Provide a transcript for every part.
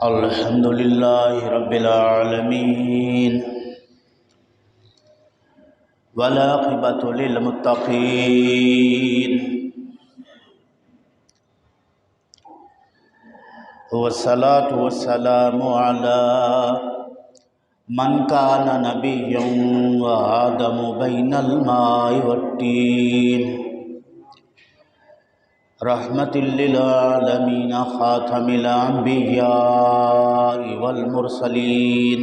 الحمد لله رب العالمين والعاقبة للمتقين والصلاة والسلام على من كان نبيا وآدم بين الماء والطين رحمة للعالمين خاتم الأنبياء والمرسلين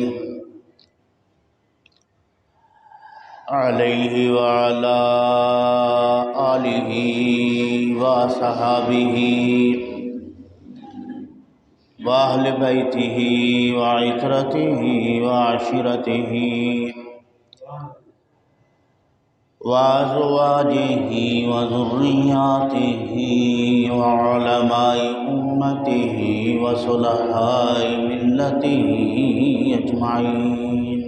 عليه وعلى آله وصحابه وأهل بيته وعترته وعشيرته وأزواجه وذرياته وعلماء أمته وصلحاء ملته أجمعين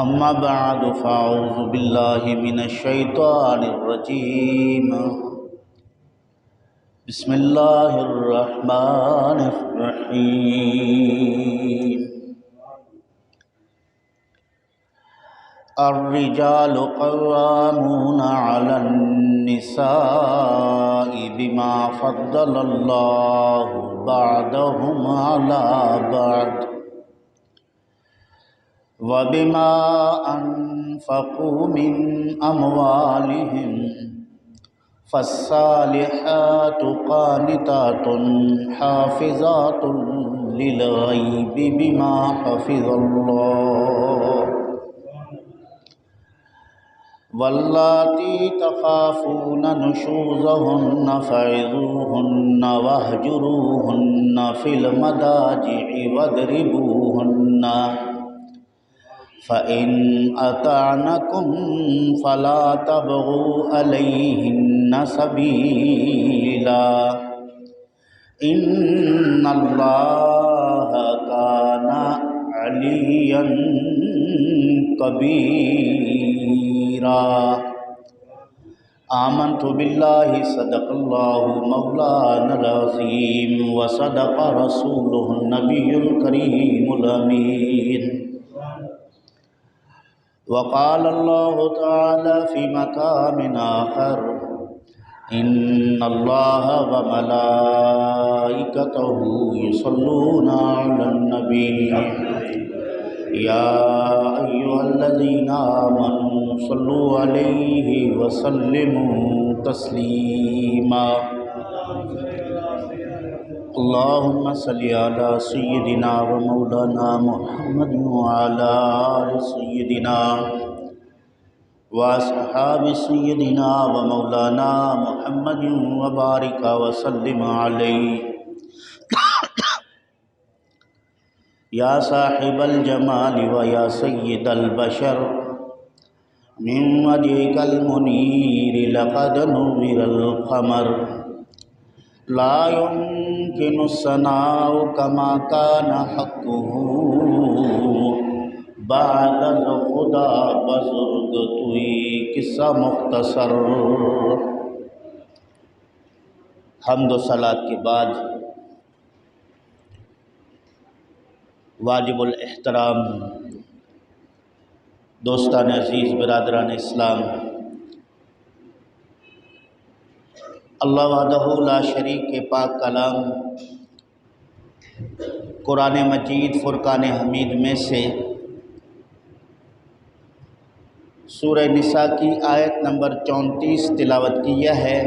أما بعد فأعوذ بالله من الشيطان الرجيم بسم الله الرحمن الرحيم الرجال قوامون على النساء بما فضل الله بعضهم على بعض وبما أنفقوا من أموالهم فالصالحات قانتات حافظات للغيب بما حفظ الله واللاتي تخافون نشوزهن فعظوهن واهجروهن في المضاجع واضربوهن فإن أطعنكم فلا تبغوا عليهن سبيلا إن الله كان عليا كبيرا آمنت بالله صدق الله مولانا العظيم وصدق رسوله النبي الكريم الأمين وقال الله تعالى في مقام آخر إن الله وملائكته يصلون على النبي يا أيها الذين آمنوا صلوا عليه وسلموا تسليما اللهم صل على سيدنا ومولانا محمد وعلى آل سيدنا وأصحاب سيدنا ومولانا محمد وبارك وسلم عليه يا صاحب الجمال ويا سيد البشر من وجهك المنير لقد نور القمر لا يمكن الثناء كما كان حقه بعد خدا بزرگ توئی قصہ مختصر حمد و صلاۃ کے بعد واجب الاحترام دوستان عزیز برادران اسلام، اللہ وحدہ لا شریک کے پاک کلام قرآن مجید فرقان حمید میں سے سورہ نساء کی آیت نمبر 34 تلاوت کیا ہے۔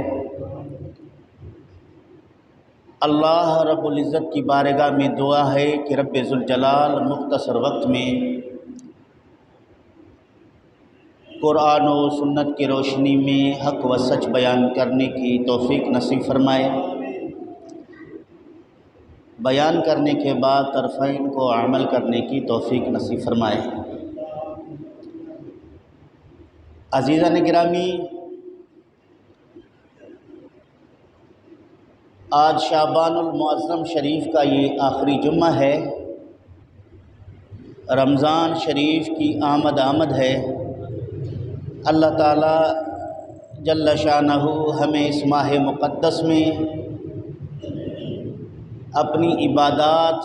اللہ رب العزت کی بارگاہ میں دعا ہے کہ رب ذوالجلال مختصر وقت میں قرآن و سنت کی روشنی میں حق و سچ بیان کرنے کی توفیق نصیب فرمائے، بیان کرنے کے بعد طرفین کو عمل کرنے کی توفیق نصیب فرمائے۔ عزیزان گرامی، آج شعبان المعظم شریف کا یہ آخری جمعہ ہے، رمضان شریف کی آمد ہے۔ اللہ تعالیٰ جل شانہ ہمیں اس ماہ مقدس میں اپنی عبادات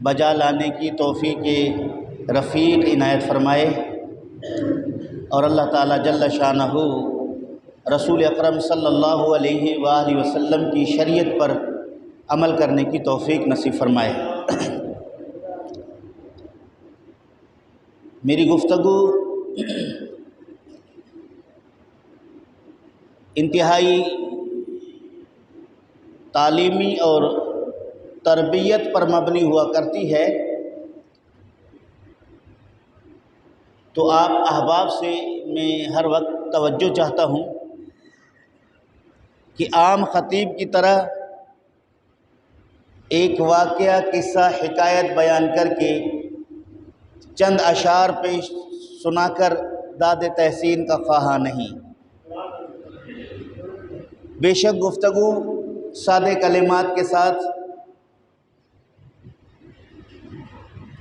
بجا لانے کی توفیق رفیق عنایت فرمائے، اور اللہ تعالیٰ جل شانہ رسول اکرم صلی اللہ علیہ وآلہ وسلم کی شریعت پر عمل کرنے کی توفیق نصیب فرمائے۔ میری گفتگو انتہائی تعلیمی اور تربیت پر مبنی ہوا کرتی ہے، تو آپ احباب سے میں ہر وقت توجہ چاہتا ہوں کہ عام خطیب کی طرح ایک واقعہ، قصہ، حکایت بیان کر کے چند اشعار پیش سنا کر داد تحسین کا خواہاں نہیں۔ بے شک گفتگو سادے کلمات کے ساتھ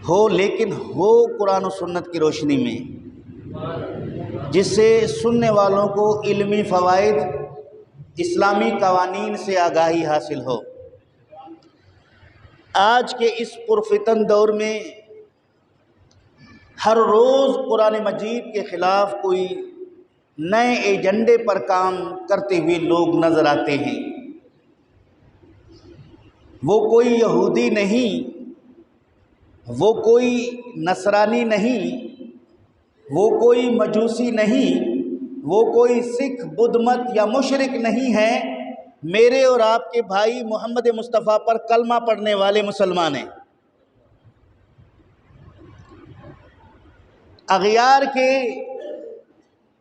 ہو، لیکن ہو قرآن و سنت کی روشنی میں، جس سے سننے والوں کو علمی فوائد، اسلامی قوانین سے آگاہی حاصل ہو۔ آج کے اس پرفتن دور میں ہر روز قرآن مجید کے خلاف کوئی نئے ایجنڈے پر کام کرتے ہوئے لوگ نظر آتے ہیں۔ وہ کوئی یہودی نہیں، وہ کوئی نصرانی نہیں، وہ کوئی مجوسی نہیں، وہ کوئی سکھ، بدھ مت یا مشرک نہیں ہے، میرے اور آپ کے بھائی محمد مصطفیٰ پر کلمہ پڑھنے والے مسلمان ہیں۔ اغیار کے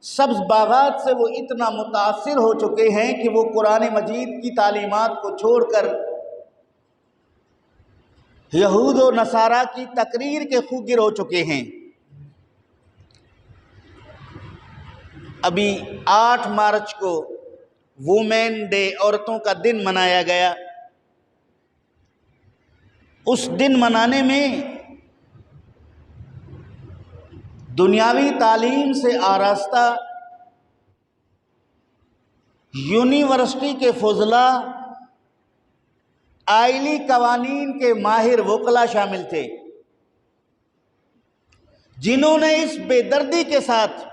سبز باغات سے وہ اتنا متاثر ہو چکے ہیں کہ وہ قرآن مجید کی تعلیمات کو چھوڑ کر یہود و نصارہ کی تقریر کے خوگر ہو چکے ہیں۔ ابھی 8 مارچ کو وومین ڈے، عورتوں کا دن منایا گیا۔ اس دن منانے میں دنیاوی تعلیم سے آراستہ یونیورسٹی کے فضلاء، آئلی قوانین کے ماہر وکلاء شامل تھے، جنہوں نے اس بے دردی کے ساتھ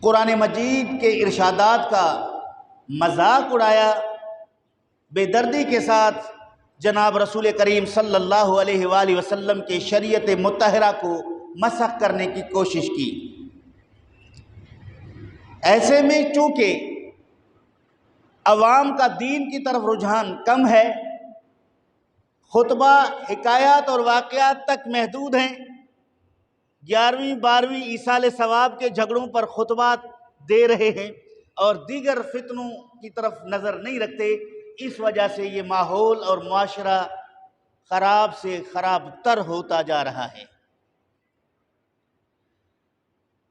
قرآن مجید کے ارشادات کا مذاق اڑایا، بے دردی کے ساتھ جناب رسول کریم صلی اللہ علیہ وآلہ وسلم کے شریعت مطہرہ کو مسخ کرنے کی کوشش کی۔ ایسے میں چونکہ عوام کا دین کی طرف رجحان کم ہے، خطبہ، حکایات اور واقعات تک محدود ہیں، 11ویں 12ویں ایصال ثواب کے جھگڑوں پر خطبات دے رہے ہیں اور دیگر فتنوں کی طرف نظر نہیں رکھتے، اس وجہ سے یہ ماحول اور معاشرہ خراب سے خراب تر ہوتا جا رہا ہے۔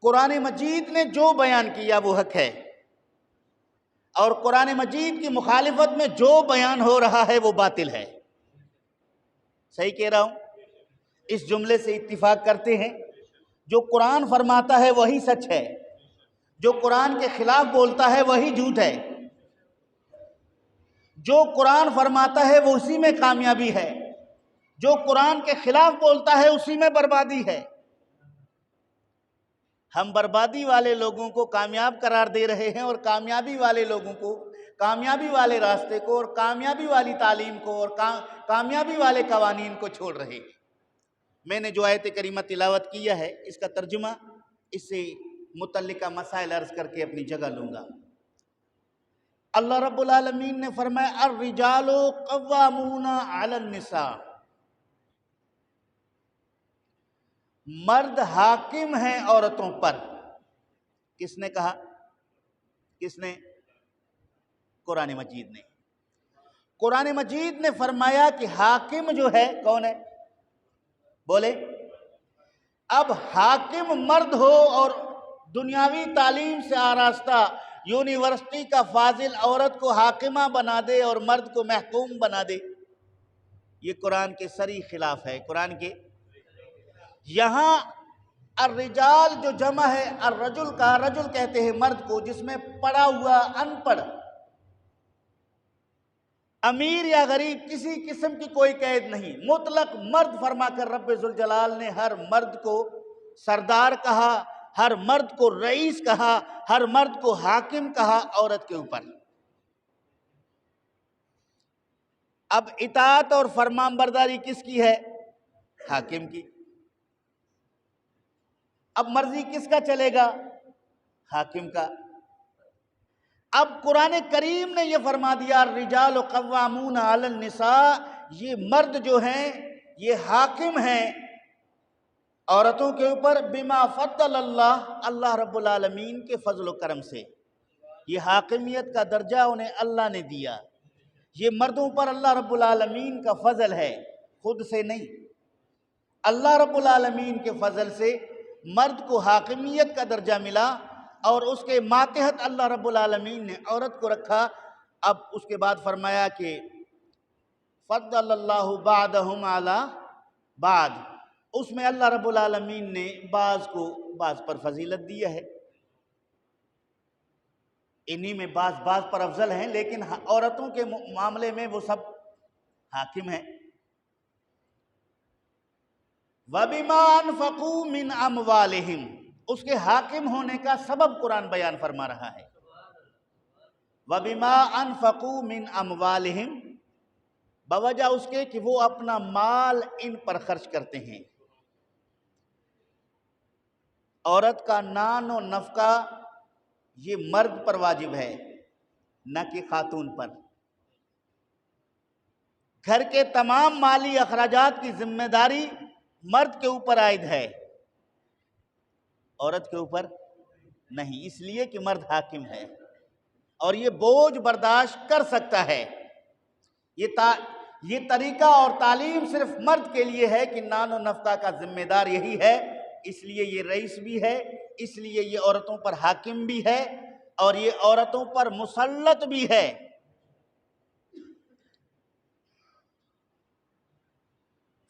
قرآن مجید نے جو بیان کیا وہ حق ہے، اور قرآن مجید کی مخالفت میں جو بیان ہو رہا ہے وہ باطل ہے۔ صحیح کہہ رہا ہوں؟ اس جملے سے اتفاق کرتے ہیں، جو قرآن فرماتا ہے وہی سچ ہے، جو قرآن کے خلاف بولتا ہے وہی جھوٹ ہے، جو قرآن فرماتا ہے وہ اسی میں کامیابی ہے، جو قرآن کے خلاف بولتا ہے اسی میں بربادی ہے۔ ہم بربادی والے لوگوں کو کامیاب قرار دے رہے ہیں، اور کامیابی والے لوگوں کو، کامیابی والے راستے کو، اور کامیابی والی تعلیم کو، اور کامیابی والے قوانین کو چھوڑ رہے ہیں۔ میں نے جو آیت کریمہ تلاوت کیا ہے، اس کا ترجمہ، اس سے متعلقہ مسائل عرض کر کے اپنی جگہ لوں گا۔ اللہ رب العالمین نے فرمایا الرجال قوامون علی النساء، مرد حاکم ہیں عورتوں پر۔ کس نے کہا؟ کس نے؟ قرآن مجید نے۔ قرآن مجید نے فرمایا کہ حاکم جو ہے کون ہے؟ بولے۔ اب حاکم مرد ہو اور دنیاوی تعلیم سے آراستہ یونیورسٹی کا فاضل عورت کو حاکمہ بنا دے اور مرد کو محکوم بنا دے، یہ قرآن کے صریح خلاف ہے۔ قرآن کے یہاں الرجال جو جمع ہے الرجل کا، رجل کہتے ہیں مرد کو، جس میں پڑھا ہوا ان پڑھ امیر یا غریب کسی قسم کی کوئی قید نہیں، مطلق مرد فرما کر رب ذوالجلال نے ہر مرد کو سردار کہا، ہر مرد کو رئیس کہا، ہر مرد کو حاکم کہا عورت کے اوپر۔ اب اطاعت اور فرمان برداری کس کی ہے؟ حاکم کی۔ اب مرضی کس کا چلے گا؟ حاکم کا۔ اب قرآن کریم نے یہ فرما دیا الرجال قوامون علی النساء، یہ مرد جو ہیں یہ حاکم ہیں عورتوں کے اوپر، بما فضل اللہ رب العالمین کے فضل و کرم سے۔ یہ حاکمیت کا درجہ انہیں اللہ نے دیا، یہ مردوں پر اللہ رب العالمین کا فضل ہے، خود سے نہیں۔ اللہ رب العالمین کے فضل سے مرد کو حاکمیت کا درجہ ملا، اور اس کے ماتحت اللہ رب العالمین نے عورت کو رکھا۔ اب اس کے بعد فرمایا کہ فضل اللہ بعضهم علی بعض، اس میں اللہ رب العالمین نے بعض کو بعض پر فضیلت دیا ہے، انہی میں بعض پر افضل ہیں، لیکن عورتوں کے معاملے میں وہ سب حاکم ہیں۔ وَبِمَا أَنفَقُوا مِنْ أَمْوَالِهِمْ، اس کے حاکم ہونے کا سبب قرآن بیان فرما رہا ہے۔ وَبِمَا أَنفَقُوا مِنْ أَمْوَالِهِمْ، بوجہ اس کے کہ وہ اپنا مال ان پر خرچ کرتے ہیں۔ عورت کا نان و نفقہ یہ مرد پر واجب ہے، نہ کہ خاتون پر۔ گھر کے تمام مالی اخراجات کی ذمہ داری مرد کے اوپر عائد ہے، عورت کے اوپر نہیں، اس لیے کہ مرد حاکم ہے اور یہ بوجھ برداشت کر سکتا ہے۔ یہ طریقہ اور تعلیم صرف مرد کے لیے ہے کہ نان و نفقہ کا ذمہ دار یہی ہے، اس لیے یہ رئیس بھی ہے، اس لیے یہ عورتوں پر حاکم بھی ہے، اور یہ عورتوں پر مسلط بھی ہے۔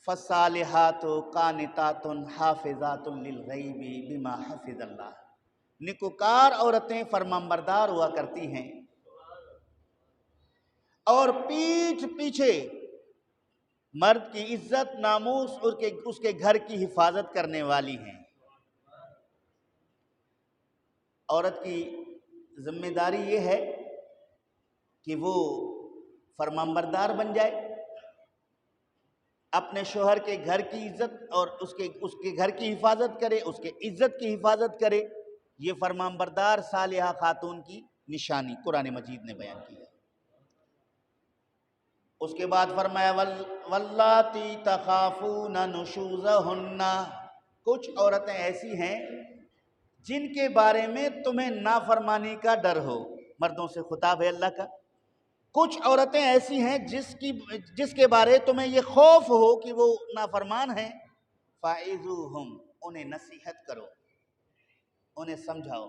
فالصالحات قانتات حافظات للغیب بما حفظ اللہ، نیکوکار عورتیں فرمانبردار ہوا کرتی ہیں اور پیٹھ پیچھے مرد کی عزت ناموس اس کے گھر کی حفاظت کرنے والی ہیں۔ عورت کی ذمہ داری یہ ہے کہ وہ فرمانبردار بن جائے، اپنے شوہر کے گھر کی عزت اور اس کے گھر کی حفاظت کرے، اس کے عزت کی حفاظت کرے۔ یہ فرمانبردار صالحہ خاتون کی نشانی قرآن مجید نے بیان کی ہے۔ اس کے بعد فرمایا واللاتی تخافون نشوزہن، کچھ عورتیں ایسی ہیں جن کے بارے میں تمہیں نافرمانی کا ڈر ہو، مردوں سے خطاب ہے اللہ کا۔ کچھ عورتیں ایسی ہیں جس کے بارے تمہیں یہ خوف ہو کہ وہ نافرمان ہیں، فَاعِذُوهُمْ، انہیں نصیحت کرو، انہیں سمجھاؤ،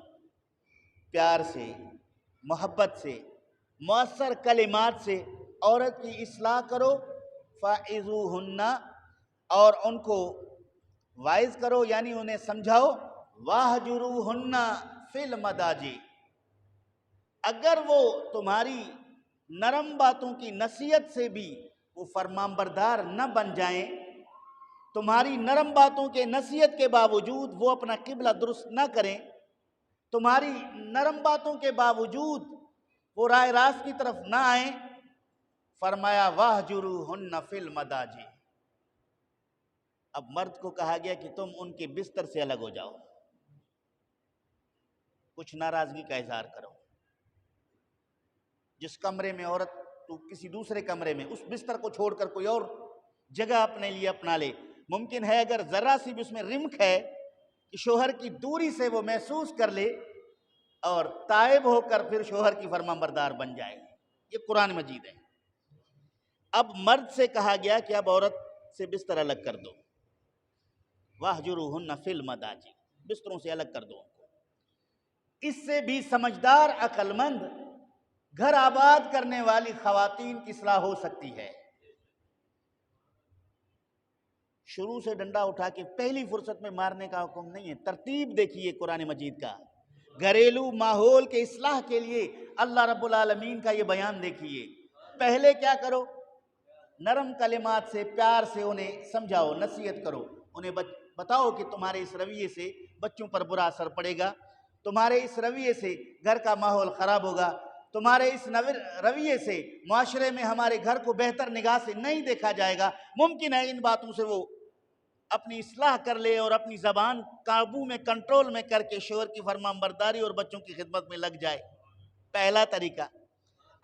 پیار سے، محبت سے، مؤثر کلمات سے عورت کی اصلاح کرو۔ فَاعِذُوهُنَّ، اور ان کو واعظ کرو یعنی انہیں سمجھاؤ۔ وَاهْجُرُوهُنَّ فِي الْمَضَاجِعِ، اگر وہ تمہاری نرم باتوں کی نصیحت سے بھی وہ فرمانبردار نہ بن جائیں، تمہاری نرم باتوں کے نصیحت کے باوجود وہ اپنا قبلہ درست نہ کریں، تمہاری نرم باتوں کے باوجود وہ راہ راست کی طرف نہ آئیں، فرمایا وَاهْجُرُوهُنَّ فِي الْمَضَاجِعِ، اب مرد کو کہا گیا کہ تم ان کے بستر سے الگ ہو جاؤ، کچھ ناراضگی کا اظہار کرو۔ جس کمرے میں عورت تو کسی دوسرے کمرے میں اس بستر کو چھوڑ کر کوئی اور جگہ اپنے لیے اپنا لے، ممکن ہے اگر ذرا سی بھی اس میں رمق ہے کہ شوہر کی دوری سے وہ محسوس کر لے اور تائب ہو کر پھر شوہر کی فرمانبردار بن جائے۔ یہ قرآن مجید ہے۔ اب مرد سے کہا گیا کہ اب عورت سے بستر الگ کر دو، وَاهْجُرُوهُنَّ فِي الْمَضَاجِعِ، بستروں سے الگ کر دو۔ اس سے بھی سمجھدار عقل مند گھر آباد کرنے والی خواتین کی اصلاح ہو سکتی ہے۔ شروع سے ڈنڈا اٹھا کے پہلی فرصت میں مارنے کا حکم نہیں ہے، ترتیب دیکھیے قرآن مجید کا، گھریلو ماحول کے اصلاح کے لیے اللہ رب العالمین کا یہ بیان دیکھیے۔ پہلے کیا کرو؟ نرم کلمات سے، پیار سے انہیں سمجھاؤ، نصیحت کرو، انہیں بتاؤ کہ تمہارے اس رویے سے بچوں پر برا اثر پڑے گا، تمہارے اس رویے سے گھر کا ماحول خراب ہوگا، تمہارے اس رویے سے معاشرے میں ہمارے گھر کو بہتر نگاہ سے نہیں دیکھا جائے گا۔ ممکن ہے ان باتوں سے وہ اپنی اصلاح کر لے اور اپنی زبان قابو میں، کنٹرول میں کر کے شوہر کی فرمانبرداری اور بچوں کی خدمت میں لگ جائے۔ پہلا طریقہ۔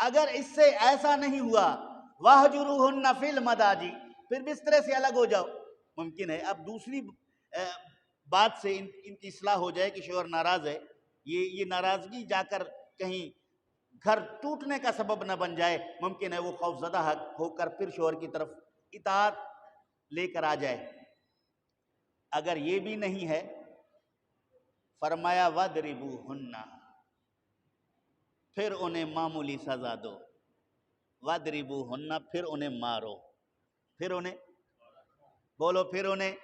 اگر اس سے ایسا نہیں ہوا، وَاهْجُرُوهُنَّ فِي الْمَضَاجِعِ، پھر بسترے سے الگ ہو جاؤ۔ ممکن ہے اب دوسری بات سے ان کی اصلاح ہو جائے کہ شوہر ناراض ہے، یہ ناراضگی جا کر کہیں گھر ٹوٹنے کا سبب نہ بن جائے۔ ممکن ہے وہ خوف زدہ ہو کر پھر شوہر کی طرف اطاعت لے کر آ جائے۔ اگر یہ بھی نہیں ہے، فرمایا وَاضْرِبُوهُنَّ، پھر انہیں معمولی سزا دو۔ وَاضْرِبُوهُنَّ، پھر انہیں مارو، پھر انہیں بولو، پھر انہیں۔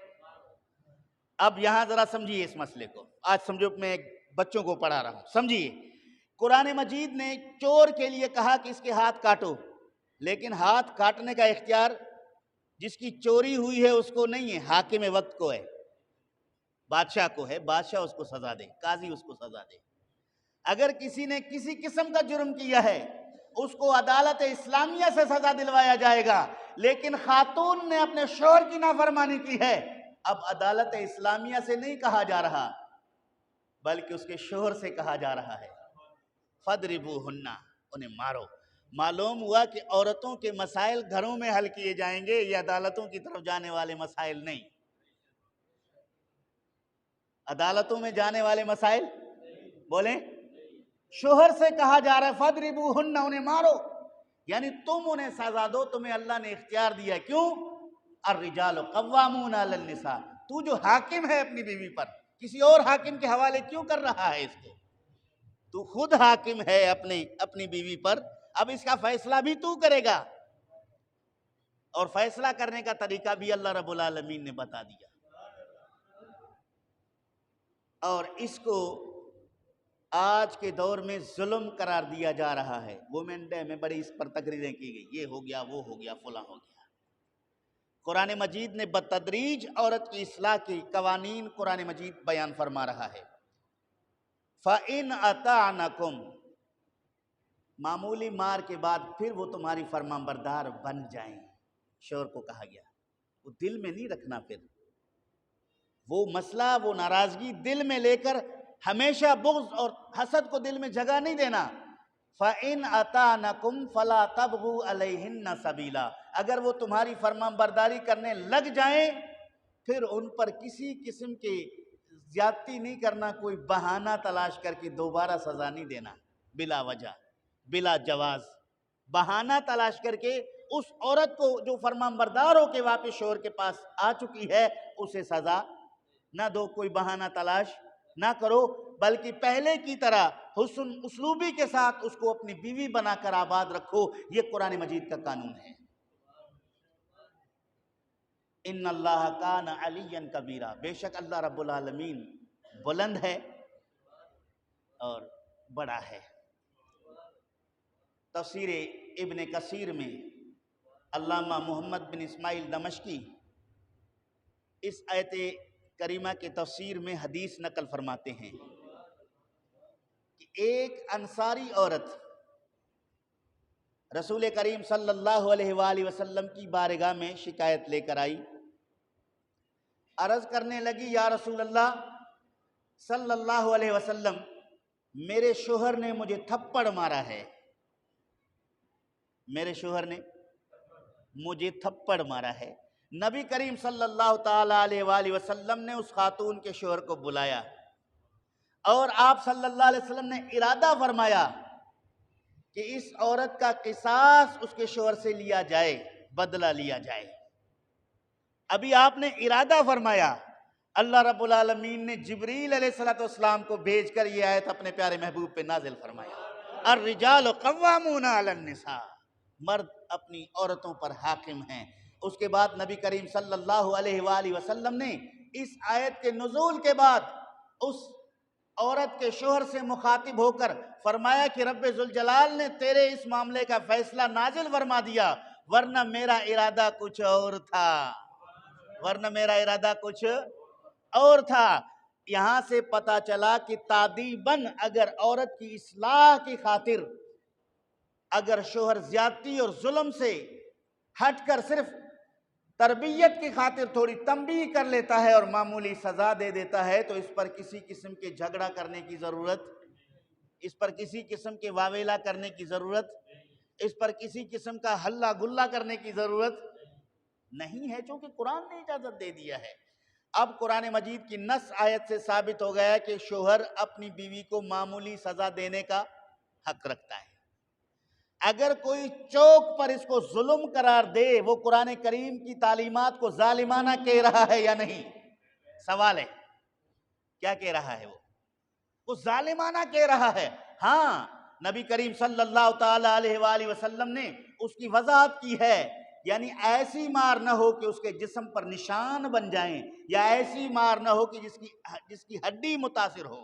اب یہاں ذرا سمجھیے اس مسئلے کو، آج سمجھو میں بچوں کو پڑھا رہا ہوں، سمجھیے۔ قرآن مجید نے چور کے لیے کہا کہ اس کے ہاتھ کاٹو، لیکن ہاتھ کاٹنے کا اختیار جس کی چوری ہوئی ہے اس کو نہیں ہے، حاکم وقت کو ہے، بادشاہ کو ہے، بادشاہ اس کو سزا دے، قاضی اس کو سزا دے۔ اگر کسی نے کسی قسم کا جرم کیا ہے اس کو عدالت اسلامیہ سے سزا دلوایا جائے گا، لیکن خاتون نے اپنے شوہر کی نافرمانی کی ہے، اب عدالت اسلامیہ سے نہیں کہا جا رہا بلکہ اس کے شوہر سے کہا جا رہا ہے، فَاضْرِبُوهُنَّ، انہیں مارو۔ معلوم ہوا کہ عورتوں کے مسائل گھروں میں حل کیے جائیں گے، یہ عدالتوں کی طرف جانے والے مسائل نہیں۔ عدالتوں میں جانے والے مسائل بولیں، شوہر سے کہا جا رہا ہے فَاضْرِبُوهُنَّ، انہیں مارو، یعنی تم انہیں سزا دو، تمہیں اللہ نے اختیار دیا ہے۔ کیوں؟ الرجال قوامون علی النساء، تو جو حاکم ہے اپنی بیوی پر، کسی اور حاکم کے حوالے کیوں کر رہا ہے اس کو؟ تو خود حاکم ہے اپنی بیوی پر، اب اس کا فیصلہ بھی تو کرے گا، اور فیصلہ کرنے کا طریقہ بھی اللہ رب العالمین نے بتا دیا۔ اور اس کو آج کے دور میں ظلم قرار دیا جا رہا ہے۔ وومن ڈے میں بڑی اس پر تقریریں کی گئی، یہ ہو گیا، وہ ہو گیا، فلاں ہو گیا۔ قرآن مجید نے بتدریج عورت کی اصلاح کے قوانین قرآن مجید بیان فرما رہا ہے۔ فَإِنْ أَطَعْنَكُمْ، معمولی مار کے بعد پھر وہ تمہاری فرمان بردار بن جائیں، شوہر کو کہا گیا، وہ دل میں نہیں رکھنا، پھر وہ مسئلہ، وہ ناراضگی دل میں لے کر ہمیشہ بغض اور حسد کو دل میں جگہ نہیں دینا۔ فَإِنْ أَطَعْنَكُمْ فَلَا تَبْغُوا عَلَيْهِنَّ سَبِيلًا، اگر وہ تمہاری فرمان برداری کرنے لگ جائیں پھر ان پر کسی قسم کی زیادتی نہیں کرنا، کوئی بہانہ تلاش کر کے دوبارہ سزا نہیں دینا، بلا وجہ، بلا جواز، بہانہ تلاش کر کے اس عورت کو جو فرمان بردار ہو کے واپس شوہر کے پاس آ چکی ہے اسے سزا نہ دو، کوئی بہانہ تلاش نہ کرو، بلکہ پہلے کی طرح حسن اسلوبی کے ساتھ اس کو اپنی بیوی بنا کر آباد رکھو۔ یہ قرآن مجید کا قانون ہے۔ ان اللہ کان علیٰ کبیرہ، بے شک اللہ رب العالمین بلند ہے اور بڑا ہے۔ تفسیر ابن کثیر میں علامہ محمد بن اسماعیل دمشقی اس آیت کریمہ کے تفسیر میں حدیث نقل فرماتے ہیں کہ ایک انصاری عورت رسول کریم صلی اللہ علیہ وآلہ وسلم کی بارگاہ میں شکایت لے کر آئی، عرض کرنے لگی، یا رسول اللہ صلی اللہ علیہ وسلم، میرے شوہر نے مجھے تھپڑ مارا ہے، میرے شوہر نے مجھے تھپڑ مارا ہے۔ نبی کریم صلی اللہ تعالیٰ علیہ وآلہ وسلم نے اس خاتون کے شوہر کو بلایا اور آپ صلی اللہ علیہ وسلم نے ارادہ فرمایا کہ اس عورت کا قصاص اس کے شوہر سے لیا جائے، بدلہ لیا جائے۔ ابھی آپ نے ارادہ فرمایا، اللہ رب العالمین نے جبریل علیہ السلام کو بھیج کر یہ آیت اپنے پیارے محبوب پہ نازل فرمایا، الرجال قوامون علی النساء، مرد اپنی عورتوں پر حاکم ہیں۔ اس کے بعد نبی کریم صلی اللہ علیہ وآلہ وسلم نے اس آیت کے نزول کے بعد اس عورت کے شوہر سے مخاطب ہو کر فرمایا کہ رب ذوالجلال نے تیرے اس معاملے کا فیصلہ نازل فرما دیا، ورنہ میرا ارادہ کچھ اور تھا، ورنہ میرا ارادہ کچھ اور تھا۔ یہاں سے پتہ چلا کہ تادیباً اگر عورت کی اصلاح کی خاطر اگر شوہر زیادتی اور ظلم سے ہٹ کر صرف تربیت کی خاطر تھوڑی تنبیہ کر لیتا ہے اور معمولی سزا دے دیتا ہے تو اس پر کسی قسم کے جھگڑا کرنے کی ضرورت، اس پر کسی قسم کے واویلا کرنے کی ضرورت، اس پر کسی قسم کا ہلا گلا کرنے کی ضرورت نہیں ہے، چونکہ قرآن نے اجازت دے دیا ہے۔ اب قرآن مجید کی نص آیت سے ثابت ہو گیا کہ شوہر اپنی بیوی کو معمولی سزا دینے کا حق رکھتا ہے۔ اگر کوئی چوک پر اس کو ظلم قرار دے، وہ قرآن کریم کی تعلیمات کو ظالمانہ کہہ رہا ہے یا نہیں؟ سوال ہے، کیا کہہ رہا ہے؟ وہ ظالمانہ کہہ رہا ہے۔ ہاں، نبی کریم صلی اللہ تعالیٰ علیہ وآلہ وسلم نے اس کی وضاحت کی ہے، یعنی ایسی مار نہ ہو کہ اس کے جسم پر نشان بن جائیں، یا ایسی مار نہ ہو کہ جس کی ہڈی متاثر ہو۔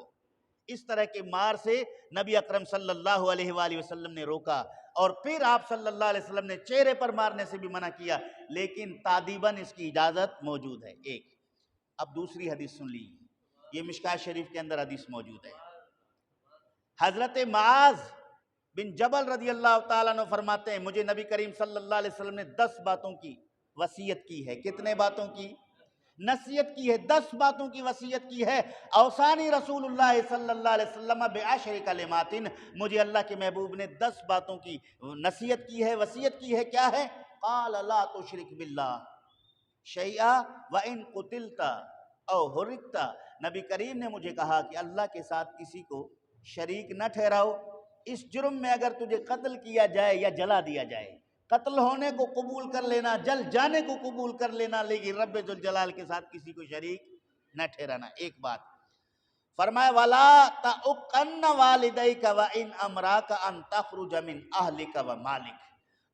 اس طرح کے مار سے نبی اکرم صلی اللہ علیہ وآلہ وسلم نے روکا، اور پھر آپ صلی اللہ علیہ وسلم نے چہرے پر مارنے سے بھی منع کیا، لیکن تادیباً اس کی اجازت موجود ہے۔ ایک اب دوسری حدیث سن لی، یہ مشکاہ شریف کے اندر حدیث موجود ہے۔ حضرت معاذ بن جبل رضی اللہ تعالیٰ عنہ فرماتے ہیں مجھے نبی کریم صلی اللہ علیہ وسلم نے 10 باتوں کی وصیت کی ہے۔ کتنے باتوں کی نصیحت کی ہے؟ 10 باتوں کی وصیت کی ہے۔ اوصانی رسول اللہ صلی اللہ علیہ وسلم بعشر کلمات، مجھے اللہ کے محبوب نے 10 باتوں کی نصیحت کی ہے، وصیت کی ہے۔ کیا ہے؟ قال لا تشرک باللہ شیئا وان قتلت او حرقت، نبی کریم نے مجھے کہا کہ اللہ کے ساتھ کسی کو شریک نہ ٹھہراؤ، اس جرم میں اگر تجھے قتل کیا جائے یا جلا دیا جائے، قتل ہونے کو قبول کر لینا، جل جانے کو قبول کر لینا، لیکن رب ذوالجلال کے ساتھ کسی کو شریک نہ ٹھہرانا۔ ایک بات فرمایا وَلَا تَعُقَّنَّ وَالِدَيْكَ وَإِنْ أَمْرَاكَ أَن تَخْرُجَ مِنْ أَهْلِكَ وَمَالِكَ،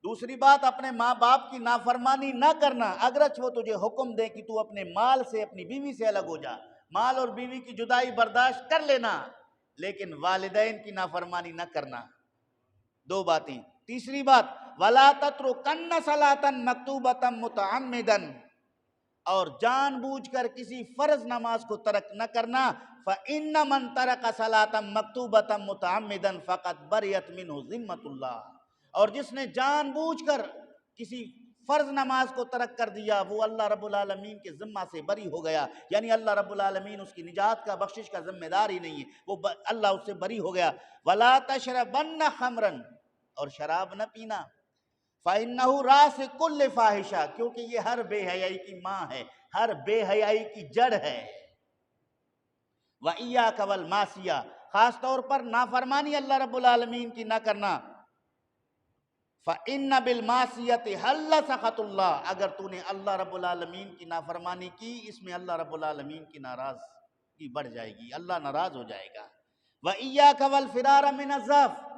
دوسری بات اپنے ماں باپ کی نافرمانی نہ کرنا، اگرچہ وہ تجھے حکم دے کہ تو اپنے مال سے، اپنی بیوی سے الگ ہو جا، مال اور بیوی کی جدائی برداشت کر لینا، لیکن والدین کی نافرمانی نہ کرنا۔ 2 باتیں۔ تیسری بات وَلَا تَتْرُكَنَّ صَلَاةً مَكْتُوبَةً مُتَعَمِّدًا، اور جان بوجھ کر کسی فرض نماز کو ترک نہ کرنا۔ فَإِنَّ مَن تَرَكَ صَلَاةً مَكْتُوبَةً مُتَعَمِّدًا فَقَدْ بَرِئَتْ مِنْهُ ذِمَّةُ اللَّهِ، اور جس نے جان بوجھ کر کسی فرض نماز کو ترک کر دیا وہ اللہ رب العالمین کے ذمہ سے بری ہو گیا، یعنی اللہ رب العالمین اس کی نجات کا، بخشش کا ذمہ دار ہی نہیں ہے، وہ اللہ اس سے بری ہو گیا۔ وَلَا تَشْرَبَنَّ خَمْرًا، اور شراب نہ پینا۔ فَإِنَّهُ رَأْسُ كُلِّ فَاحِشَةٍ، کیونکہ یہ ہر بے حیائی کی ماں ہے، ہر بے حیائی کی جڑ ہے۔ وَإِيَّاكَ وَالْمَعْصِيَةَ، خاص طور پر نافرمانی اللہ رب العالمین کی نہ کرنا۔ فَإِنَّ بِالْمَعْصِيَةِ حَلَّ سَخَطُ اللَّهِ، اگر تو نے اللہ رب العالمین کی نافرمانی کی، اس میں اللہ رب العالمین کی ناراضگی بڑھ جائے گی، اللہ ناراض ہو جائے گا۔ وَإِيَّاكَ وَالْفِرَارَ مِنَ الزَّحْفِ،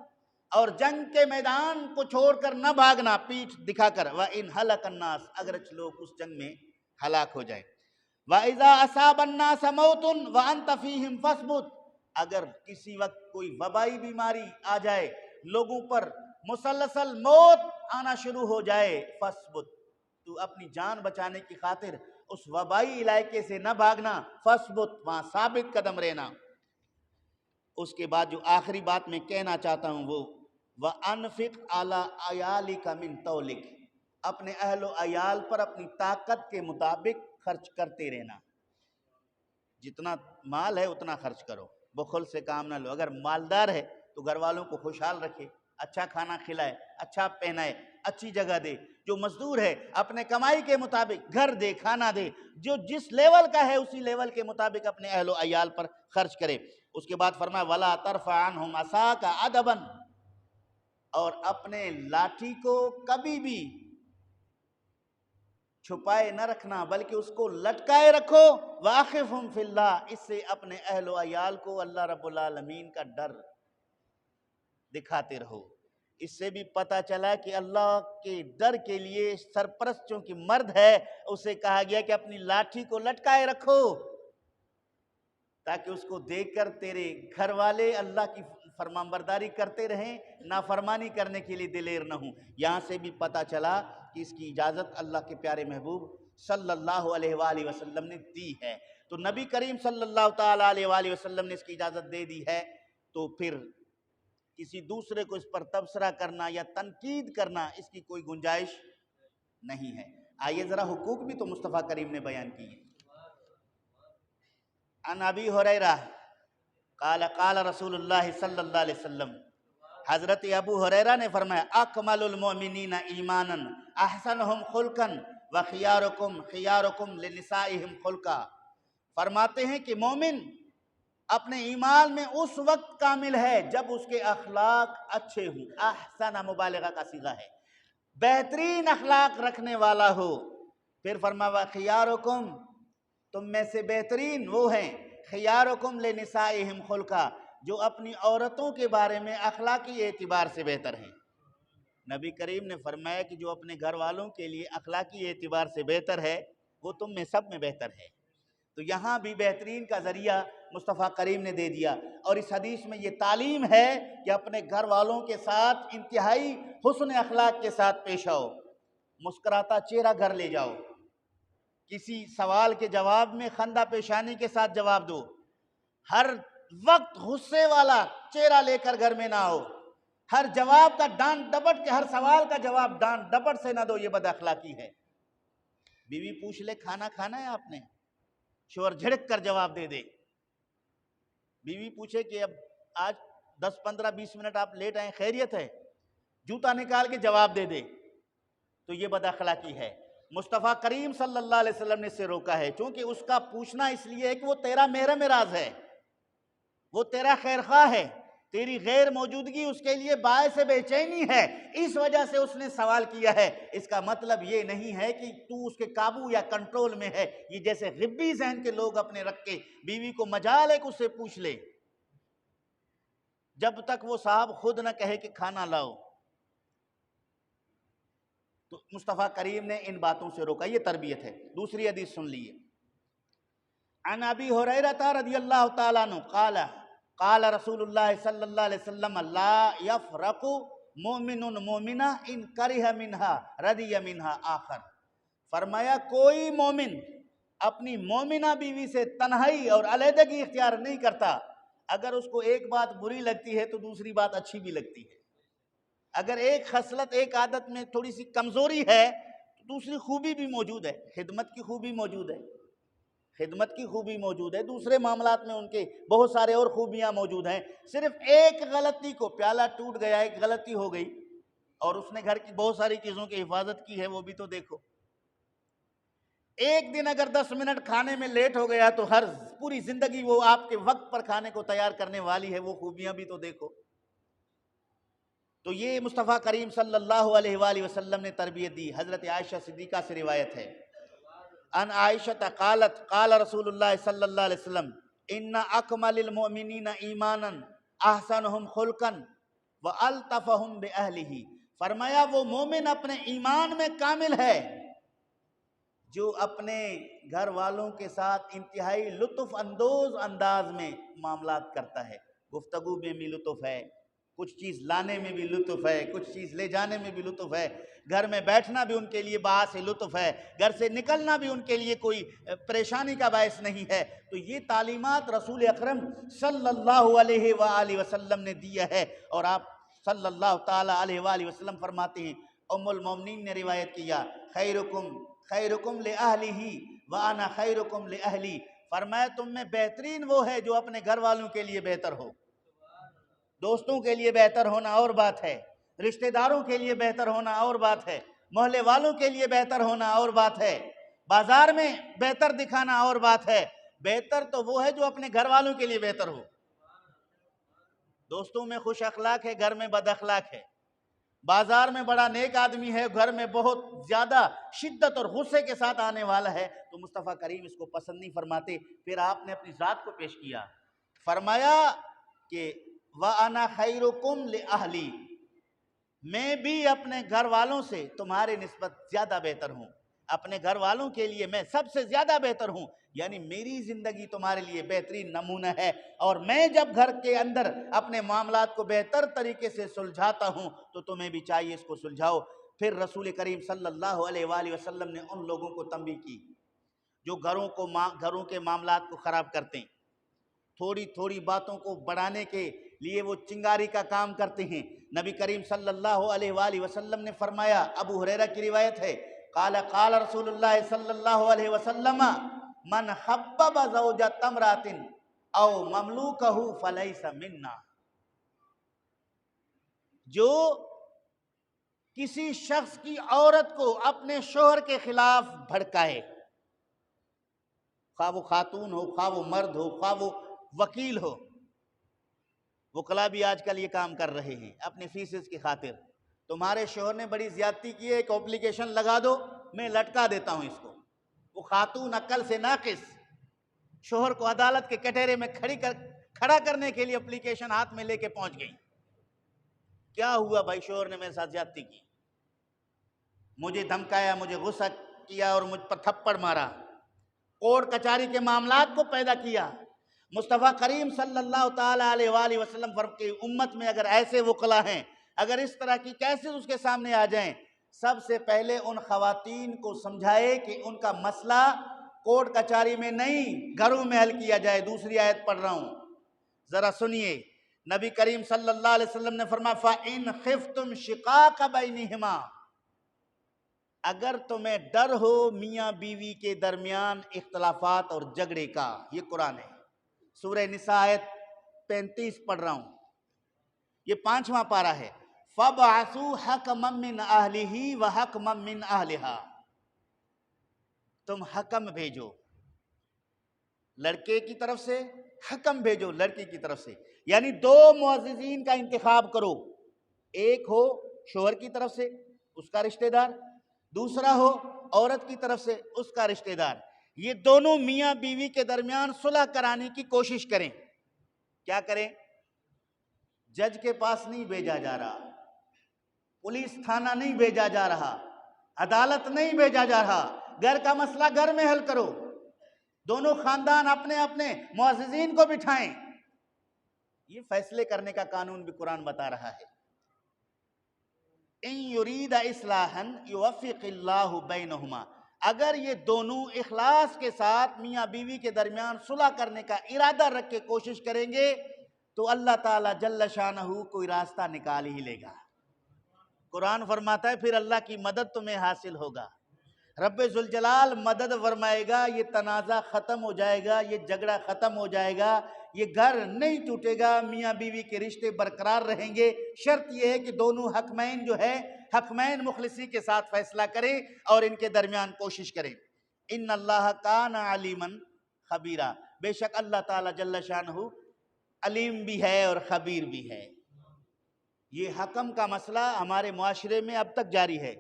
اور جنگ کے میدان کو چھوڑ کر نہ بھاگنا پیٹھ دکھا کر۔ وَإِنْ هَلَكَ النَّاسُ، اگرچہ لوگ اس جنگ میں ہلاک ہو جائیں۔ وَإِذَا أَصَابَ النَّاسَ مَوْتٌ وَأَنْتَ فِيهِمْ فَاثْبُتْ، اگر کسی وقت کوئی وبائی بیماری آ جائے، لوگوں پر مسلسل موت آنا شروع ہو جائے، فَاثْبُتْ، تو اپنی جان بچانے کی خاطر اس وبائی علاقے سے نہ بھاگنا، فَاثْبُتْ، وہاں ثابت قدم رہنا۔ اس کے بعد جو آخری بات میں کہنا چاہتا ہوں وہ وَأَنْفِقْ عَلَىٰ عَيَالِكَ مِنْ طَوْلِكَ، اپنے اہل و عیال پر اپنی طاقت کے مطابق خرچ کرتے رہنا، جتنا مال ہے اتنا خرچ کرو، بخل سے کام نہ لو۔ اگر مالدار ہے تو گھر والوں کو خوشحال رکھے، اچھا کھانا کھلائے، اچھا پہنائے، اچھی جگہ دے۔ جو مزدور ہے اپنے کمائی کے مطابق گھر دے، کھانا دے، جو جس لیول کا ہے اسی لیول کے مطابق اپنے اہل و عیال پر خرچ کرے۔ اس کے بعد فرمایا وَلَا تَرْفَعْ عَنْهُمْ عَصَاكَ عَدَبًا، اور اپنے لاٹھی کو کبھی بھی چھپائے نہ رکھنا بلکہ اس کو لٹکائے رکھو۔ وَأَخِفْهُمْ فِي اللَّهِ، اس سے اپنے اہل و عیال کو اللہ رب العالمین کا ڈر دکھاتے رہو۔ اس سے بھی پتہ چلا کہ اللہ کے ڈر کے لیے سرپرست چونکہ مرد ہے، اسے کہا گیا کہ اپنی لاٹھی کو لٹکائے رکھو۔ تاکہ اس کو دیکھ کر تیرے گھر والے اللہ کی فرمانبرداری کرتے رہیں، نافرمانی کرنے کے لیے دلیر نہ ہوں۔ یہاں سے بھی پتہ چلا کہ اس کی اجازت اللہ کے پیارے محبوب صلی اللہ علیہ وآلہ وسلم نے دی ہے۔ تو نبی کریم صلی اللہ تعالیٰ علیہ وآلہ وسلم نے اس کی اجازت دے دی ہے، تو پھر کسی دوسرے کو اس پر تبصرہ کرنا یا تنقید کرنا اس کی کوئی گنجائش نہیں ہے۔ آئیے ذرا حقوق بھی تو مصطفیٰ کریم نے بیان کیے۔ عن ابی ہریرہ قال قال رسول اللہ صلی اللہ علیہ وسلم، حضرت ابو ہریرہ نے فرمایا اکمل المؤمنین ایمانا احسنہم خلقا وخیارکم خیارکم لنسائہم خلقا۔ فرماتے ہیں کہ مومن اپنے ایمان میں اس وقت کامل ہے جب اس کے اخلاق اچھے ہوں۔ احسن مبالغہ کا صیغہ ہے، بہترین اخلاق رکھنے والا ہو۔ پھر فرمایا خیارکم، تم میں سے بہترین وہ ہیں، خیارکم لنسائہم خلقا، جو اپنی عورتوں کے بارے میں اخلاقی اعتبار سے بہتر ہیں۔ نبی کریم نے فرمایا کہ جو اپنے گھر والوں کے لیے اخلاقی اعتبار سے بہتر ہے وہ تم میں سب میں بہتر ہے۔ تو یہاں بھی بہترین کا ذریعہ مصطفیٰ کریم نے دے دیا، اور اس حدیث میں یہ تعلیم ہے کہ اپنے گھر والوں کے ساتھ انتہائی حسن اخلاق کے ساتھ پیش آؤ، مسکراتا چہرہ گھر لے جاؤ، کسی سوال کے جواب میں خندہ پیشانی کے ساتھ جواب دو، ہر وقت غصے والا چہرہ لے کر گھر میں نہ آؤ، ہر جواب کا ڈانٹ ڈپٹ کے، ہر سوال کا جواب ڈانٹ ڈپٹ سے نہ دو، یہ بد اخلاقی ہے۔ بیوی پوچھ لے کھانا کھانا ہے آپ نے، شوہر جھڑک کر جواب دے دے۔ بیوی پوچھے کہ اب آج 10-15-20 منٹ آپ لیٹ آئیں، خیریت ہے، جوتا نکال کے جواب دے دے، تو یہ بد اخلاقی ہے۔ مصطفیٰ کریم صلی اللہ علیہ وسلم نے اسے روکا ہے، چونکہ اس کا پوچھنا اس لیے ہے کہ وہ تیرا محرم راز ہے، وہ تیرا خیرخواہ ہے، تیری غیر موجودگی اس کے لیے باعث بے چینی ہے، اس وجہ سے اس نے سوال کیا ہے۔ اس کا مطلب یہ نہیں ہے کہ تو اس کے قابو یا کنٹرول میں ہے، یہ جیسے غبی ذہن کے لوگ اپنے رکھ کے بیوی کو مجال ہے کہ اس سے پوچھ لے، جب تک وہ صاحب خود نہ کہے کہ کھانا لاؤ۔ تو مصطفیٰ کریم نے ان باتوں سے روکا، یہ تربیت ہے۔ دوسری حدیث سن لیے، عن ابی ہریرہ رضی اللہ تعالیٰ عنہ قال قال رسول اللہ صلی اللہ علیہ وسلم لا یفرق مؤمن مؤمنہ ان کرہ منہا رضی منہا آخر۔ فرمایا کوئی مومن اپنی مومنہ بیوی سے تنہائی اور علیحدگی اختیار نہیں کرتا، اگر اس کو ایک بات بری لگتی ہے تو دوسری بات اچھی بھی لگتی ہے، اگر ایک خصلت ایک عادت میں تھوڑی سی کمزوری ہے تو دوسری خوبی بھی موجود ہے، خدمت کی خوبی موجود ہے، خدمت کی خوبی موجود ہے، دوسرے معاملات میں ان کے بہت سارے اور خوبیاں موجود ہیں۔ صرف ایک غلطی کو، پیالہ ٹوٹ گیا، ایک غلطی ہو گئی اور اس نے گھر کی بہت ساری چیزوں کی حفاظت کی ہے، وہ بھی تو دیکھو۔ ایک دن اگر 10 منٹ کھانے میں لیٹ ہو گیا تو ہر پوری زندگی وہ آپ کے وقت پر کھانے کو تیار کرنے والی ہے، وہ خوبیاں بھی تو دیکھو۔ تو یہ مصطفیٰ کریم صلی اللہ علیہ وآلہ وسلم نے تربیت دی۔ حضرت عائشہ صدیقہ سے روایت ہے، ان عائشہ قالت قال رسول اللہ صلی اللہ علیہ وسلم ان اکمل المؤمنین ایمانا احسنہم خلقا والطفہم باہلہ۔ فرمایا وہ مومن اپنے ایمان میں کامل ہے جو اپنے گھر والوں کے ساتھ انتہائی لطف اندوز انداز میں معاملات کرتا ہے، گفتگو میں بھی لطف ہے، کچھ چیز لانے میں بھی لطف ہے، کچھ چیز لے جانے میں بھی لطف ہے، گھر میں بیٹھنا بھی ان کے لیے باعث لطف ہے، گھر سے نکلنا بھی ان کے لیے کوئی پریشانی کا باعث نہیں ہے۔ تو یہ تعلیمات رسول اکرم صلی اللہ علیہ وآلہ وسلم نے دیا ہے، اور آپ صلی اللہ تعالیٰ علیہ وآلہ وسلم فرماتے ہیں، ام المومنین نے روایت کیا، خیرکم لأہلہ وانا خیرکم لأہلی۔ فرمایا تم میں بہترین وہ ہے جو اپنے گھر والوں کے لیے بہتر ہو۔ دوستوں کے لیے بہتر ہونا اور بات ہے، رشتہ داروں کے لیے بہتر ہونا اور بات ہے، محلے والوں کے لیے بہتر ہونا اور بات ہے، بازار میں بہتر دکھانا اور بات ہے۔ بہتر تو وہ ہے جو اپنے گھر والوں کے لیے بہتر ہو۔ دوستوں میں خوش اخلاق ہے، گھر میں بد اخلاق ہے، بازار میں بڑا نیک آدمی ہے، گھر میں بہت زیادہ شدت اور غصے کے ساتھ آنے والا ہے، تو مصطفیٰ کریم اس کو پسند نہیں فرماتے۔ پھر آپ نے اپنی ذات کو پیش کیا، فرمایا کہ وَأَنَا خَيْرُكُمْ لِأَهْلِي، میں بھی اپنے گھر والوں سے تمہارے نسبت زیادہ بہتر ہوں۔ اپنے گھر والوں کے لیے میں سب سے زیادہ بہتر ہوں، یعنی میری زندگی تمہارے لیے بہترین نمونہ ہے، اور میں جب گھر کے اندر اپنے معاملات کو بہتر طریقے سے سلجھاتا ہوں تو تمہیں بھی چاہیے اس کو سلجھاؤ۔ پھر رسول کریم صلی اللہ علیہ وآلہ وسلم نے ان لوگوں کو تنبیہ کی جو گھروں کے معاملات کو خراب کرتے ہیں، تھوڑی تھوڑی باتوں کو بڑھانے کے لیے وہ چنگاری کا کام کرتے ہیں۔ نبی کریم صلی اللہ علیہ وآلہ وسلم نے فرمایا، ابو ہریرہ کی روایت ہے، قال قال رسول اللہ صلی اللہ علیہ وسلم من حبب زوجۃ امرأۃ او مملوکہ فلیس منا، جو کسی شخص کی عورت کو اپنے شوہر کے خلاف بھڑکائے، خواہ وہ خاتون ہو، خواہ وہ مرد ہو، خواہ وہ وکیل ہو۔ وکلا بھی آج کل یہ کام کر رہے ہیں اپنی فیسز کی خاطر، تمہارے شوہر نے بڑی زیادتی کی ہے، ایک اپلیکیشن لگا دو، میں لٹکا دیتا ہوں اس کو۔ وہ خاتون عقل سے ناقص شوہر کو عدالت کے کٹہرے میں کھڑا کرنے کے لیے اپلیکیشن ہاتھ میں لے کے پہنچ گئی۔ کیا ہوا بھائی؟ شوہر نے میرے ساتھ زیادتی کی، مجھے دھمکایا، مجھے غصہ کیا اور مجھ پر تھپڑ مارا، کورٹ کچہری کے معاملات کو پیدا کیا۔ مصطفیٰ کریم صلی اللہ تعالیٰ علیہ وآلہ وسلم کی امت میں اگر ایسے وکلا ہیں، اگر اس طرح کی کیسز اس کے سامنے آ جائیں، سب سے پہلے ان خواتین کو سمجھائے کہ ان کا مسئلہ کورٹ کچہری میں نہیں، گھروں میں حل کیا جائے۔ دوسری آیت پڑھ رہا ہوں، ذرا سنیے۔ نبی کریم صلی اللہ علیہ وسلم نے فرمایا فَإِنْ خِفْتُمْ شِقَاقَ بَيْنِهِمَا، اگر تمہیں ڈر ہو میاں بیوی کے درمیان اختلافات اور جھگڑے کا، یہ قرآن ہے، سورہ نساء آیت 35 پڑھ رہا ہوں، یہ 5واں پارہ ہے۔ فَبْعَثُوا حَكَمًا مِّنْ أَهْلِهِ وَحَكْمًا مِّنْ أَهْلِهَا، تم حکم بھیجو، لڑکے کی طرف سے حکم بھیجو لڑکی کی طرف سے، یعنی دو معززین کا انتخاب کرو، ایک ہو شوہر کی طرف سے اس کا رشتہ دار، دوسرا ہو عورت کی طرف سے اس کا رشتہ دار، یہ دونوں میاں بیوی کے درمیان صلح کرانے کی کوشش کریں۔ کیا کریں؟ جج کے پاس نہیں بھیجا جا رہا، پولیس تھانہ نہیں بھیجا جا رہا، عدالت نہیں بھیجا جا رہا، گھر کا مسئلہ گھر میں حل کرو، دونوں خاندان اپنے اپنے معززین کو بٹھائیں۔ یہ فیصلے کرنے کا قانون بھی قرآن بتا رہا ہے۔ ان یرید اصلاحا یوفق اللہ بینہما، اگر یہ دونوں اخلاص کے ساتھ میاں بیوی کے درمیان صلح کرنے کا ارادہ رکھ کے کوشش کریں گے تو اللہ تعالیٰ جل شانہ کوئی راستہ نکال ہی لے گا۔ قرآن فرماتا ہے پھر اللہ کی مدد تمہیں حاصل ہوگا، رب ذوالجلال مدد فرمائے گا، یہ تنازع ختم ہو جائے گا، یہ جھگڑا ختم ہو جائے گا، یہ گھر نہیں ٹوٹے گا، میاں بیوی کے رشتے برقرار رہیں گے۔ شرط یہ ہے کہ دونوں حکمین جو ہے حکمین مخلصی کے ساتھ فیصلہ کریں اور ان کے درمیان کوشش کریں۔ ان اللہ کان علیما خبیرا، بے شک اللہ تعالیٰ جل شانہ علیم بھی ہے اور خبیر بھی ہے۔ یہ حکم کا مسئلہ ہمارے معاشرے میں اب تک جاری ہے۔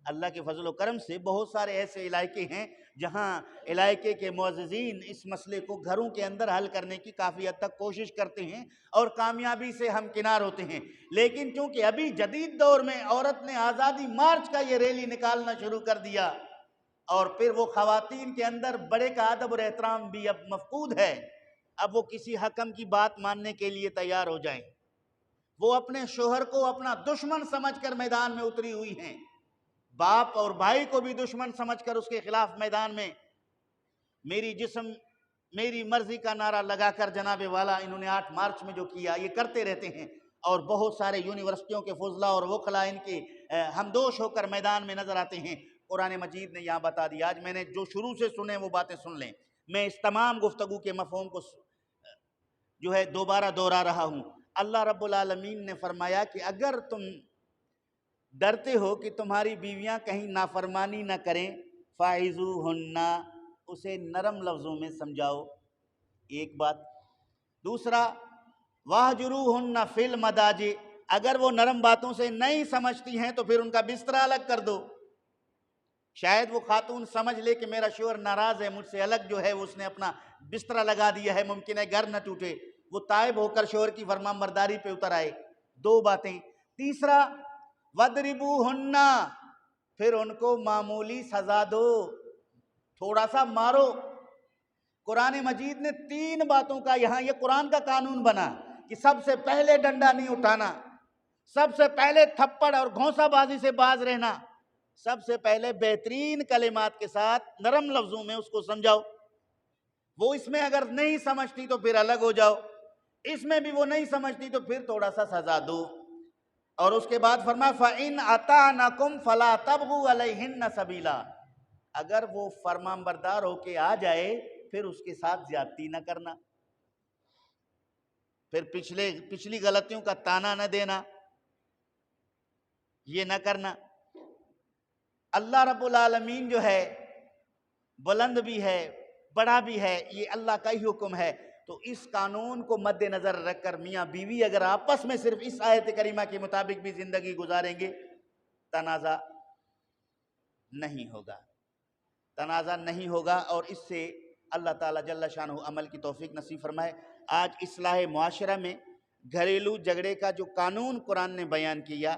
اللہ کے فضل و کرم سے بہت سارے ایسے علاقے ہیں جہاں علاقے کے معززین اس مسئلے کو گھروں کے اندر حل کرنے کی کافی حد تک کوشش کرتے ہیں اور کامیابی سے ہمکنار ہوتے ہیں، لیکن چونکہ ابھی جدید دور میں عورت نے آزادی مارچ کا یہ ریلی نکالنا شروع کر دیا اور پھر وہ خواتین کے اندر بڑے کا ادب اور احترام بھی اب مفقود ہے، اب وہ کسی حکم کی بات ماننے کے لیے تیار ہو جائیں، وہ اپنے شوہر کو اپنا دشمن سمجھ کر میدان میں اتری ہوئی ہیں، باپ اور بھائی کو بھی دشمن سمجھ کر اس کے خلاف میدان میں میری جسم میری مرضی کا نعرہ لگا کر جناب والا انہوں نے 8 مارچ میں جو کیا یہ کرتے رہتے ہیں، اور بہت سارے یونیورسٹیوں کے فضلاء اور وکلاء ان کے ہمدوش ہو کر میدان میں نظر آتے ہیں۔ قرآن مجید نے یہاں بتا دیا، آج میں نے جو شروع سے سنے وہ باتیں سن لیں، میں اس تمام گفتگو کے مفہوم کو جو ہے دوبارہ دہرا رہا ہوں۔ اللہ رب العالمین نے فرمایا کہ اگر تم ڈرتے ہو کہ تمہاری بیویاں کہیں نافرمانی نہ کریں، فَاعِذُوهُنَّ، اسے نرم لفظوں میں سمجھاؤ، ایک بات۔ دوسرا وَاهْجُرُوهُنَّ فِي الْمَضَاجِعِ، اگر وہ نرم باتوں سے نہیں سمجھتی ہیں تو پھر ان کا بستر الگ کر دو۔ شاید وہ خاتون سمجھ لے کہ میرا شوہر ناراض ہے مجھ سے، الگ جو ہے اس نے اپنا بستر لگا دیا ہے، ممکن ہے گھر نہ ٹوٹے، وہ تائب ہو کر شوہر کی فرمان برداری پہ اتر آئے۔ 2 باتیں۔ تیسرا وَاضْرِبُوهُنَّ، پھر ان کو معمولی سزا دو، تھوڑا سا مارو۔ قرآن مجید نے 3 باتوں کا یہاں یہ قرآن کا قانون بنا کہ سب سے پہلے ڈنڈا نہیں اٹھانا، سب سے پہلے تھپڑ اور گھونسا بازی سے باز رہنا، سب سے پہلے بہترین کلمات کے ساتھ نرم لفظوں میں اس کو سمجھاؤ۔ وہ اس میں اگر نہیں سمجھتی تو پھر الگ ہو جاؤ، اس میں بھی وہ نہیں سمجھتی تو پھر تھوڑا سا سزا دو۔ اور اس کے بعد فرمایا فَإِنْ أَطَعْنَكُمْ فَلَا تَبْغُوا عَلَيْهِنَّ سَبِيلًا، اگر وہ فرمان بردار ہو کے آ جائے پھر اس کے ساتھ زیادتی نہ کرنا، پھر پچھلی غلطیوں کا تانا نہ دینا، یہ نہ کرنا۔ اللہ رب العالمین جو ہے بلند بھی ہے، بڑا بھی ہے، یہ اللہ کا ہی حکم ہے، تو اس قانون کو مد نظر رکھ کر میاں بیوی اگر آپس میں صرف اس آیت کریمہ کے مطابق بھی زندگی گزاریں گے، تنازع نہیں ہوگا، تنازع نہیں ہوگا، اور اس سے اللہ تعالیٰ جل شانہ عمل کی توفیق نصیب فرمائے۔ آج اصلاح معاشرہ میں گھریلو جھگڑے کا جو قانون قرآن نے بیان کیا،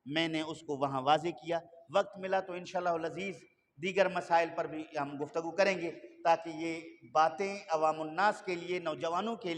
میں نے اس کو وہاں واضح کیا۔ وقت ملا تو انشاءاللہ العزیز دیگر مسائل پر بھی ہم گفتگو کریں گے، تاکہ یہ باتیں عوام الناس کے لیے، نوجوانوں کے لیے